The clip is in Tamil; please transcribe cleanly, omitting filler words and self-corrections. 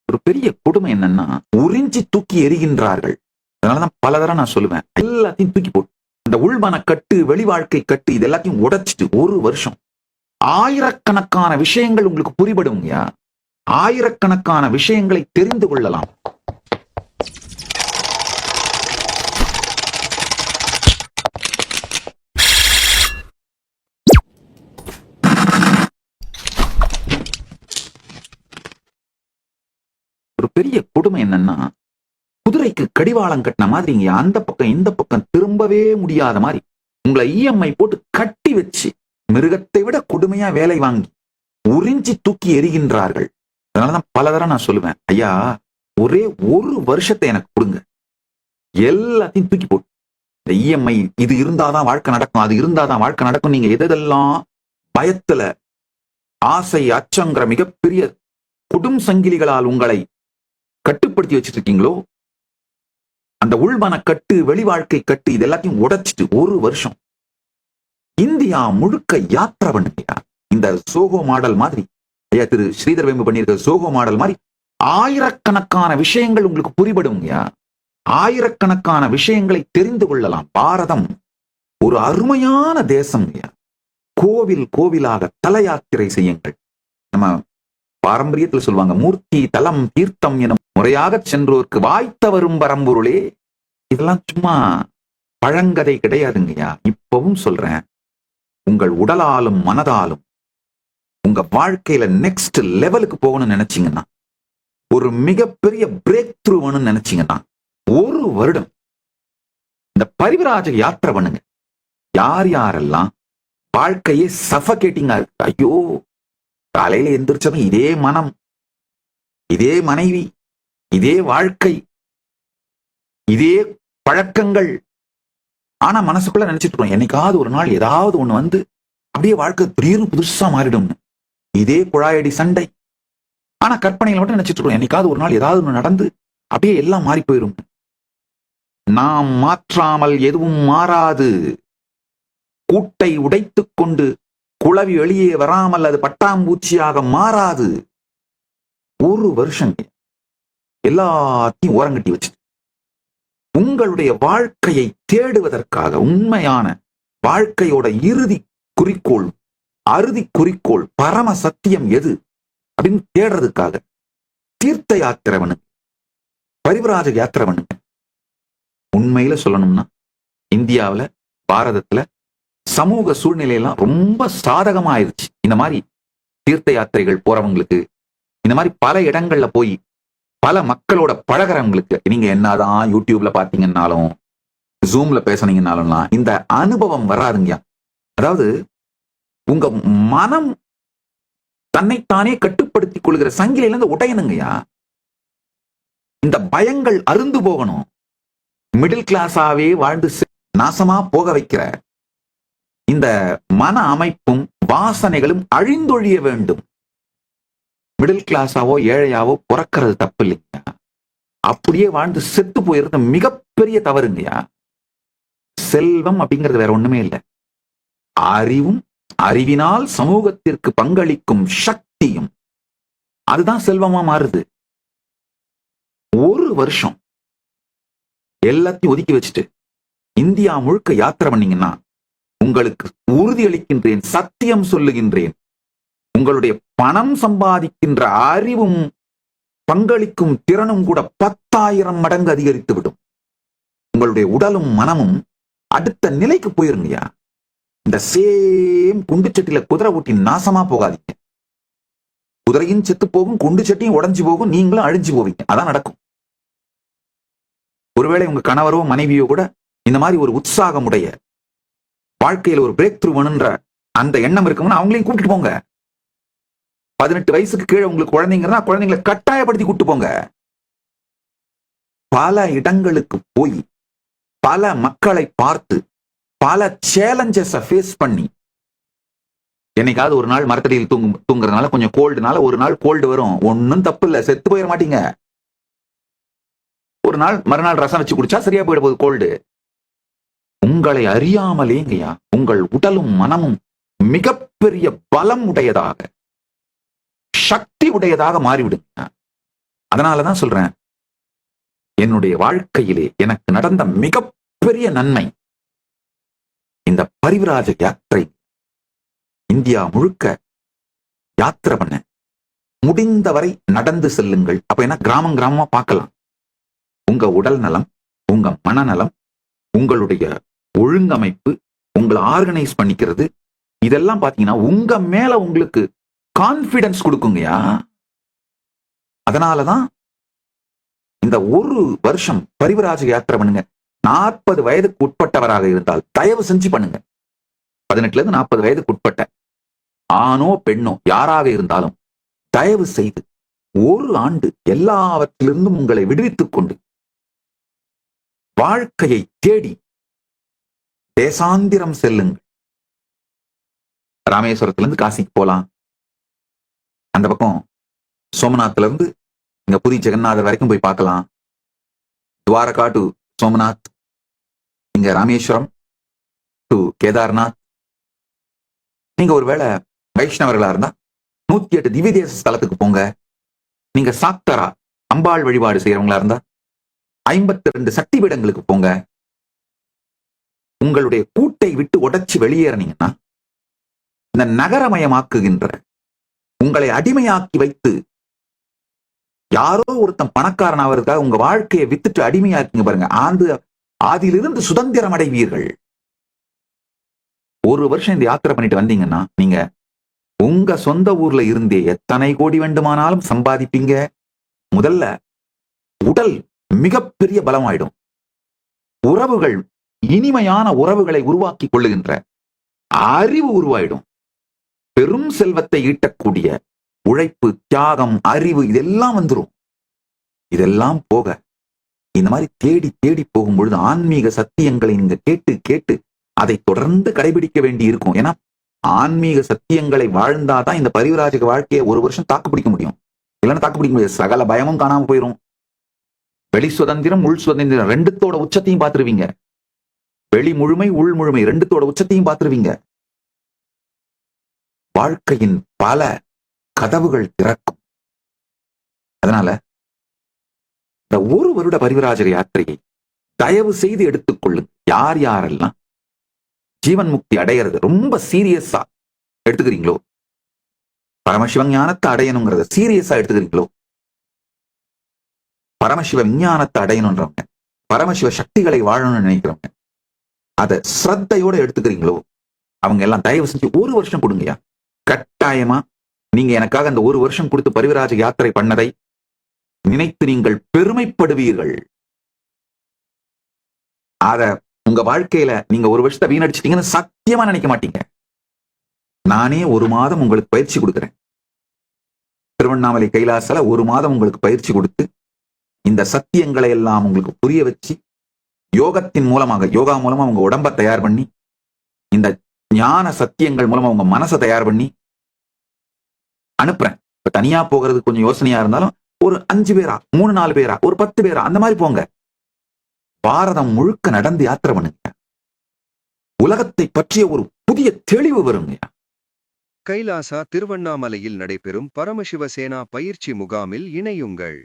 ஒரு பெரிய கொடுமை என்னன்னா, உறிஞ்சி தூக்கி எறிகின்றார்கள். அதனாலதான் பல தடவை நான் சொல்லுவேன், எல்லாத்தையும் தூக்கி போட்டு இந்த உள்மன கட்டு, வெளி வாழ்க்கை கட்டு, இது எல்லாத்தையும் உடைச்சிட்டு ஒரு வருஷம் ஆயிரக்கணக்கான விஷயங்கள் உங்களுக்கு புரிபடுங்கயா. ஆயிரக்கணக்கான விஷயங்களை தெரிந்து கொள்ளலாம். ஒரு பெரிய கொடுமை என்னன்னா, குதிரைக்கு கடிவாளம் கட்டின மாதிரி இங்க அந்த பக்கம் இந்த பக்கம் திரும்பவே முடியாத மாதிரி உங்களை இஎம்ஐ போட்டு கட்டி வச்சு மிருகத்தை விட கொடுமையா வேலை வாங்கி உறிஞ்சி தூக்கி எறிகின்றார்கள். அதனாலதான் பல தடவை நான் சொல்லுவேன், ஐயா ஒரே ஒரு வருஷத்தை எனக்கு கொடுங்க, எல்லாத்தையும் தூக்கி போட்டு இந்த இஎம்ஐ இது இருந்தாதான் வாழ்க்கை நடக்கும், அது இருந்தாதான் வாழ்க்கை நடக்கும், நீங்க எதெல்லாம் பயத்துல ஆசை அச்சங்கிற மிகப்பெரிய கொடும் சங்கிலிகளால் உங்களை கட்டுப்படுத்தி வச்சிட்டு இருக்கீங்களோ, அந்த உள்மன கட்டு, வெளி வாழ்க்கை கட்டு, இது எல்லாத்தையும் உடைச்சிட்டு ஒரு வருஷம் இந்தியா முழுக்க யாத்திரை பண்ணுங்க. இந்த சோகோ மாடல் மாதிரி, ஐயா திரு ஸ்ரீதர் வேம்பு பண்ணியிருக்க சோகோ மாடல் மாதிரி ஆயிரக்கணக்கான விஷயங்கள் உங்களுக்கு புரிபடுங்கயா. ஆயிரக்கணக்கான விஷயங்களை தெரிந்து கொள்ளலாம். பாரதம் ஒரு அருமையான தேசம். கோவில் கோவிலாக தல யாத்திரை செய்யுங்கள். நம்ம பாரம்பரியத்தில் சொல்லுவாங்க, மூர்த்தி தலம் தீர்த்தம் என முறையாக சென்றோருக்கு வாய்த்த வரும் பரம்பொருளே. இதெல்லாம் சும்மா பழங்கதை கிடையாதுங்கய்யா. இப்பவும் சொல்றேன், உங்கள் உடலாலும் மனதாலும் உங்க வாழ்க்கையில நெக்ஸ்ட் லெவலுக்கு போகணும்னு நினைச்சீங்கன்னா, ஒரு மிகப்பெரிய பிரேக் த்ரூ வேணும்னு நினைச்சீங்கன்னா, ஒரு வருடம் இந்த பரிவிராஜ யாத்திரை பண்ணுங்க. யார் யாரெல்லாம் வாழ்க்கையே சஃபகேட்டிங்கா இருக்கு, ஐயோ காலையில எந்திரிச்சதும் இதே மனம், இதே மனைவி, இதே வாழ்க்கை, இதே பழக்கங்கள், ஆனா மனசுக்குள்ள நினைச்சிட்டு இருக்கோம் என்னைக்காவது ஒரு நாள் ஏதாவது ஒண்ணு வந்து அப்படியே வாழ்க்கை திடீர்னு புதுசா மாறிடும். இதே குழாயடி சண்டை, ஆனா கற்பனையில மட்டும் நினைச்சிட்டு இருக்கோம் என்னைக்காவது ஒரு நாள் ஏதாவது ஒண்ணு நடந்து அப்படியே எல்லாம் மாறி போயிடும். நாம் மாற்றாமல் எதுவும் மாறாது. கூட்டை உடைத்துக் கொண்டு குளவி வெளியே வராமல் அது பட்டாம்பூச்சியாக மாறாது. ஒரு வருஷம் எல்லாத்தையும் ஓரங்கட்டி வச்சு உங்களுடைய வாழ்க்கையை தேடுவதற்காக, உண்மையான வாழ்க்கையோட இறுதி குறிக்கோள், அறுதி குறிக்கோள், பரம சத்தியம் எது அப்படின்னு தேடுறதுக்காக தீர்த்த யாத்திரை பண்ணுங்க, பரிவிராஜ யாத்திரை பண்ணுங்க. உண்மையில சொல்லணும்னா இந்தியாவில, பாரதத்துல சமூக சூழ்நிலையெல்லாம் ரொம்ப சாதகமா ஆயிடுச்சு. இந்த மாதிரி தீர்த்த யாத்திரைகள் போறவங்களுக்கு, இந்த மாதிரி பல இடங்கள்ல போய் பல மக்களோட பழகிறவங்களுக்கு, நீங்க என்னதான் யூடியூப்ல பாத்தீங்கன்னாலும் ஜூம்ல பேசுனீங்கன்னாலும் இந்த அனுபவம் வராதுங்க. அதாவது உங்க மனம் தன்னைத்தானே கட்டுப்படுத்திக் கொள்கிற சங்கிலில இருந்து உடையணுங்கய்யா. இந்த பயங்கள் அருந்து போகணும். மிடில் கிளாஸாவே வாழ்ந்து நாசமா போக வைக்கிற இந்த மன அமைப்பும் வாசனைகளும் அழிந்தொழிய வேண்டும். மிடில் கிளாஸாவோ ஏழையாவோ பிறக்கிறது தப்பு இல்லைங்க, அப்படியே வாழ்ந்து செத்து போயிருந்த மிகப்பெரிய தவறுங்கய்யா. செல்வம் அப்படிங்கிறது வேற ஒண்ணுமே இல்லை, அறிவும் அறிவினால் சமூகத்திற்கு பங்களிக்கும் சக்தியும், அதுதான் செல்வமா மாறுது. ஒரு வருஷம் எல்லாத்தையும் ஒதுக்கி வச்சுட்டு இந்தியா முழுக்க யாத்திரை பண்ணீங்கன்னா, உங்களுக்கு உறுதியளிக்கின்றேன், சத்தியம் சொல்லுகின்றேன், உங்களுடைய பணம் சம்பாதிக்கின்ற அறிவும் பங்களிக்கும் திறனும் கூட 10,000 மடங்கு அதிகரித்து விடும். உங்களுடைய உடலும் மனமும் அடுத்த நிலைக்கு போயிருங்கய்யா. இந்த சேம் குண்டு சட்டியில குதிரை ஊட்டி நாசமா போகாதீங்க. குதிரையும் செத்து போகும், குண்டு சட்டியும் உடைஞ்சு போகும், நீங்களும் அழிஞ்சு போவீங்க. அதான் நடக்கும். ஒருவேளை உங்க கணவரோ மனைவியோ கூட இந்த மாதிரி ஒரு உற்சாகமுடைய வாழ்க்கையில ஒரு பிரேக் த்ரூ வேணுன்ற அந்த எண்ணம் இருக்கும்னா அவங்களையும் கூட்டிட்டு போங்க. 18 வயசுக்கு கீழே உங்களுக்கு குழந்தைங்கன்னா குழந்தைங்களை கட்டாயப்படுத்தி கூட்டு போங்க. பல இடங்களுக்கு போய் பல மக்களை பார்த்து பல சேலஞ்சஸை ஃபேஸ் பண்ணி, என்னைக்காவது ஒரு நாள் மரத்தடியில் தூங்குறதுனால கொஞ்சம் கோல்டுனால ஒரு நாள் கோல்டு வரும், ஒன்னும் தப்பு இல்லை, செத்து போயிட மாட்டீங்க. ஒரு நாள் மறுநாள் ரசம் வச்சு குடிச்சா சரியா போயிட போகுது கோல்டு. உங்களை அறியாமலேங்கய்யா உங்கள் உடலும் மனமும் மிகப்பெரிய பலம் உடையதாக, சக்தி உடையதாக மாறிவிடுங்க. அதனாலதான் சொல்றேன், என்னுடைய வாழ்க்கையிலே எனக்கு நடந்த மிகப்பெரிய நன்மை இந்த பரிவிராஜ யாத்திரை. இந்தியா முழுக்க யாத்திரை பண்ண முடிந்தவரை நடந்து செல்லுங்கள். அப்ப என்ன, கிராமம் கிராமமா பார்க்கலாம். உங்க உடல் நலம், உங்க மனநலம், உங்களுடைய ஒழுங்கமைப்பு, உங்களை ஆர்கனைஸ் பண்ணிக்கிறது, இதெல்லாம் பாத்தீங்கன்னா உங்க மேல உங்களுக்கு கான்பிடன்ஸ் கொடுக்குங்கயா. அதனாலதான் இந்த ஒரு வருஷம் பரிவிராஜ யாத்திரை பண்ணுங்க. 40 வயதுக்கு உட்பட்டவராக இருந்தால் தயவு செஞ்சு பண்ணுங்க. 18 இருந்து 40 வயதுக்கு உட்பட்ட ஆணோ பெண்ணோ யாராக இருந்தாலும் தயவு செய்து ஒரு ஆண்டு எல்லாவற்றிலிருந்தும் உங்களை விடுவித்துக் கொண்டு வாழ்க்கையை தேடி தேசாந்திரம் செல்லுங்கள். ராமேஸ்வரத்திலிருந்து காசிக்கு போலாம், அந்த பக்கம் சோமநாத்ல இருந்து இங்க புரி ஜெகநாதர் வரைக்கும் போய் பார்க்கலாம். துவாரகா டு சோமநாத், இங்க ராமேஸ்வரம் டு கேதார்நாத். நீங்க ஒருவேளை வைஷ்ணவர்களா இருந்தா 108 திவ்ய தேச ஸ்தலத்துக்கு போங்க. நீங்க சாக்தரா அம்பாள் வழிபாடு செய்யறவங்களா இருந்தா 52 சக்தி பீடங்களுக்கு போங்க. உங்களுடைய கூட்டை விட்டு உடைச்சு வெளியேறினீங்கன்னா இந்த நகரமயமாக்குகின்ற உங்களை அடிமையாக்கி வைத்து யாரோ ஒருத்தன் பணக்காரன் ஆவதுக்காக உங்க வாழ்க்கையை வித்துட்டு அடிமையாக்கிங்க பாருங்க, ஆதியிலிருந்து சுதந்திரம் அடைவீர்கள். ஒரு வருஷம் இந்த யாத்திரை பண்ணிட்டு வந்தீங்கன்னா நீங்க உங்க சொந்த ஊர்ல இருந்தே எத்தனை கோடி வேண்டுமானாலும் சம்பாதிப்பீங்க. முதல்ல உடல் மிகப்பெரிய பலமாயிடும். உறவுகள், இனிமையான உறவுகளை உருவாக்கி கொள்ளுகின்ற அறிவு உருவாயிடும். பெரும் செல்வத்தை ஈட்டக்கூடிய உழைப்பு, தியாகம், அறிவு இதெல்லாம் வந்துடும். இதெல்லாம் போக இந்த மாதிரி தேடி தேடி போகும் பொழுது ஆன்மீக சத்தியங்களை நீங்க கேட்டு கேட்டு அதை தொடர்ந்து கடைபிடிக்க வேண்டி இருக்கும். ஏன்னா ஆன்மீக சத்தியங்களை வாழ்ந்தாதான் இந்த பரிவிராஜக வாழ்க்கையை ஒரு வருஷம் தாக்கு பிடிக்க முடியும். இல்லைன்னா தாக்கு பிடிக்க முடியாது. சகல பயமும் காணாம போயிடும். வெளி சுதந்திரம், உள் சுதந்திரம் ரெண்டுத்தோட உச்சத்தையும் பார்த்துருவீங்க. வெளி முழுமை, உள் முழுமை ரெண்டுத்தோட உச்சத்தையும் பார்த்துருவீங்க. வாழ்க்கையின் பல கதவுகள் திறக்கும். அதனால இந்த ஒரு வருட பரிவிராஜக யாத்திரையை தயவு செய்து எடுத்துக்கொள்ளுங்க. யார் யாரெல்லாம் ஜீவன் முக்தி அடையிறது ரொம்ப சீரியஸா எடுத்துக்கிறீங்களோ, பரமசிவ ஞானத்தை அடையணுங்கிறத சீரியஸா எடுத்துக்கிறீங்களோ, பரமசிவ விஞ்ஞானத்தை அடையணுன்றவங்க, பரமசிவ சக்திகளை வாழணும்னு நினைக்கிறவங்க, அதை ஸ்ரத்தையோட எடுத்துக்கிறீங்களோ, அவங்க எல்லாம் தயவு செஞ்சு ஒரு வருஷம் கொடுங்கயா. கட்டாயமா நீங்க எனக்காக அந்த ஒரு வருஷம் கொடுத்து பரிவிராஜ யாத்திரை பண்ணதை நினைத்து நீங்கள் பெருமைப்படுவீர்கள். அத உங்க வாழ்க்கையில நீங்க ஒரு வருஷத்தை வீணடிச்சிட்டீங்கன்னு சத்தியமா நினைக்க மாட்டீங்க. நானே ஒரு மாதம் உங்களுக்கு பயிற்சி கொடுக்கிறேன். திருவண்ணாமலை கைலாசல ஒரு மாதம் உங்களுக்கு பயிற்சி கொடுத்து இந்த சத்தியங்களை எல்லாம் உங்களுக்கு புரிய வச்சு யோகத்தின் மூலமாக, யோகா மூலமா உங்க உடம்ப தயார் பண்ணி, இந்த ஞான சத்தியங்கள் மூலமா உங்க மனசை தயார் பண்ணி அனுப்புறேன். இப்ப தனியா போகிறது கொஞ்சம் யோசனையா இருந்தாலும் ஒரு 5 பேரா, 3-4 பேரா, ஒரு 10 பேரா அந்த மாதிரி போங்க. பாரதம் முழுக்க நடந்து யாத்திரை பண்ணுங்க. உலகத்தை பற்றிய ஒரு புதிய தெளிவு வருங்க. கைலாசா திருவண்ணாமலையில் நடைபெறும் பரமசிவ சேனா பயிற்சி முகாமில் இணையுங்கள்.